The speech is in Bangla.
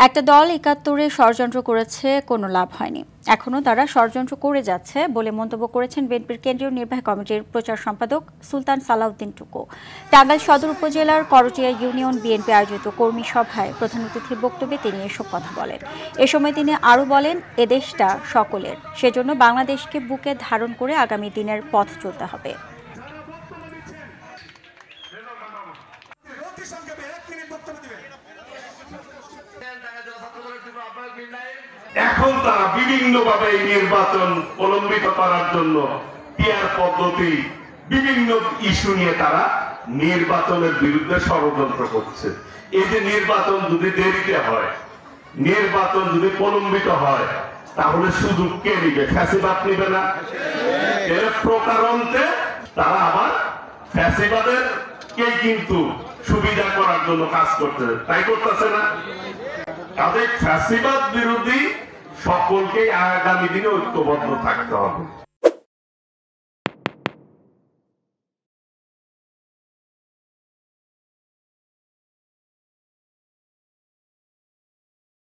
একটা দল ৭১-এ ষড়যন্ত্র করেছে, কোনো লাভ হয়নি। এখনো তারা ষড়যন্ত্র করে যাচ্ছে বলে মন্তব্য করেছেন বিএনপির কেন্দ্রীয় নির্বাহী কমিটির প্রচার সম্পাদক সুলতান সালাউদ্দিন টুকু। টাঙ্গাইল সদর উপজেলার করটিয়া ইউনিয়ন বিএনপি আয়োজিত কর্মী সভায় প্রধান অতিথির বক্তব্যে তিনি এসব কথা বলেন। এ সময় তিনি আরও বলেন, এ দেশটা সকলের, সেজন্য বাংলাদেশকে বুকে ধারণ করে আগামী দিনের পথ চলতে হবে। এখন তারা বিভিন্নভাবে নির্বাচন প্রলম্বিত করার জন্য পিয়ার পদ্ধতি বিভিন্ন ইস্যু নিয়ে তারা নির্বাচনের বিরুদ্ধে ষড়যন্ত্র করছে। এই যে নির্বাচন যদি দেরিতে হয়, নির্বাচন যদি প্রলম্বিত হয়, তাহলে সুযোগ কে নিবে? ফ্যাসিবাদ নিবে না? এর প্রকারান্তে তারা আবার ফ্যাসিবাদের কে কিন্তু সুবিধা করার জন্য কাজ করতে, তাই করতেছে না? তাদের ফ্যাসিবাদ বিরোধী সকলকে আগামী দিনে ঐক্যবদ্ধ থাকতে হবে।